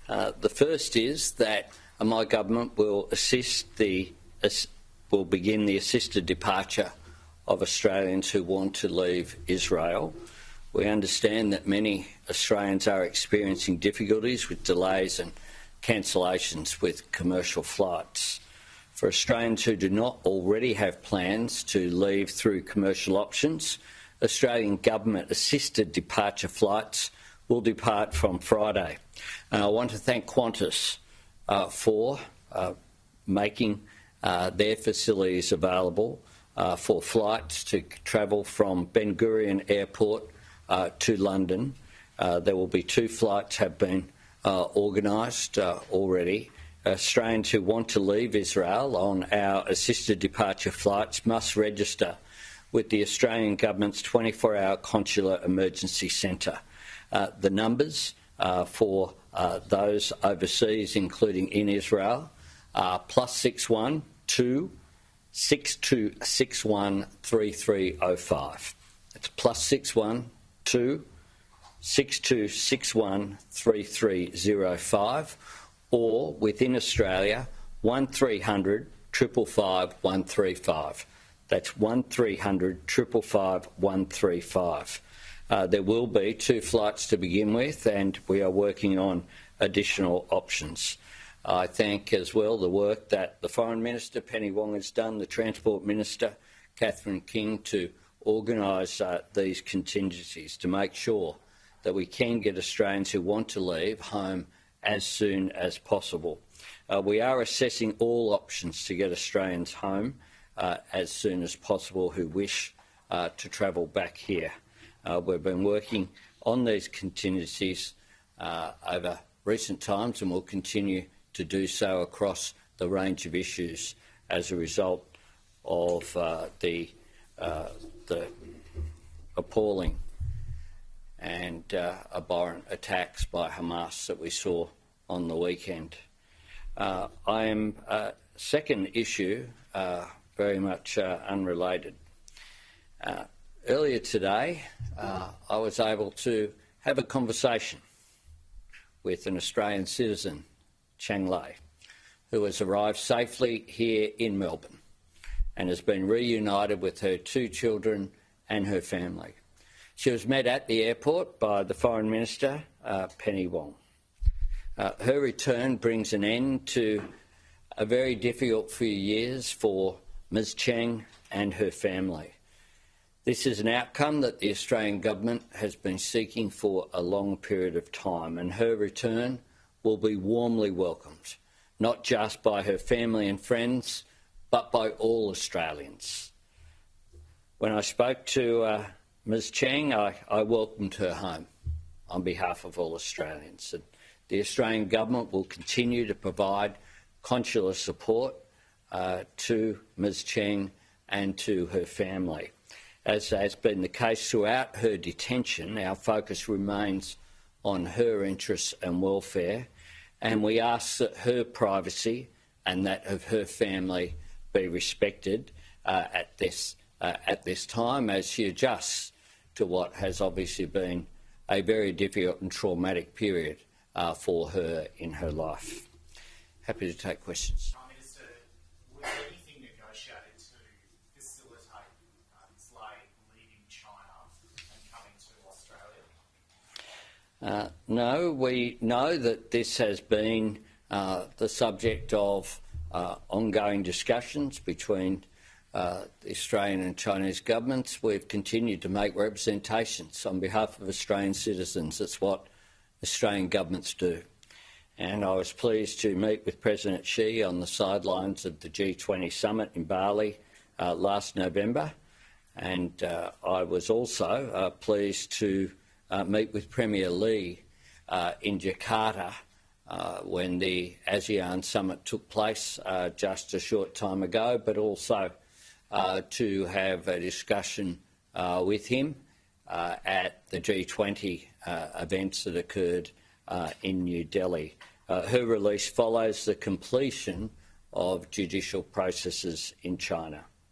The first is that my government will begin the assisted departure of Australians who want to leave Israel. We understand that many Australians are experiencing difficulties with delays and cancellations with commercial flights. For Australians who do not already have plans to leave through commercial options, Australian government assisted departure flights will depart from Friday. And I want to thank Qantas for making their facilities available for flights to travel from Ben Gurion Airport to London. There will be 2 flights have been organised already. Australians who want to leave Israel on our assisted departure flights must register with the Australian Government's 24-hour Consular Emergency Centre. The numbers for those overseas, including in Israel, are +61 2 6261 3305. It's +61 2 6261 3305, or within Australia 1300 555 135. That's 1300 555 135. There will be 2 flights to begin with, and we are working on additional options. I thank as well the work that the Foreign Minister, Penny Wong, has done, the Transport Minister, Catherine King, to organise these contingencies to make sure that we can get Australians who want to leave home as soon as possible. We are assessing all options to get Australians home as soon as possible who wish to travel back here. We've been working on these contingencies over recent times and will continue to do so across the range of issues as a result of the appalling and abhorrent attacks by Hamas that we saw on the weekend. Second issue, very much unrelated. Earlier today, I was able to have a conversation with an Australian citizen, Chang Lei, who has arrived safely here in Melbourne and has been reunited with her 2 children and her family. She was met at the airport by the Foreign Minister, Penny Wong. Her return brings an end to a very difficult few years for Ms Chang and her family. This is an outcome that the Australian Government has been seeking for a long period of time, and her return will be warmly welcomed, not just by her family and friends, but by all Australians. When I spoke to Ms Chang, I welcomed her home on behalf of all Australians. And the Australian Government will continue to provide consular support to Ms Chang and to her family. As has been the case throughout her detention, our focus remains on her interests and welfare, and we ask that her privacy and that of her family be respected at this time as she adjusts to what has obviously been a very difficult and traumatic period for her in her life. Happy to take questions. Prime Minister, was anything negotiated to facilitate Ms Lei leaving China and coming to Australia? No, we know that this has been the subject of ongoing discussions between the Australian and Chinese governments. We've continued to make representations on behalf of Australian citizens. That's what Australian governments do. And I was pleased to meet with President Xi on the sidelines of the G20 summit in Bali last November. And I was also pleased to meet with Premier Li in Jakarta when the ASEAN summit took place just a short time ago, but also to have a discussion with him at the G20 events that occurred in New Delhi. Her release follows the completion of judicial processes in China.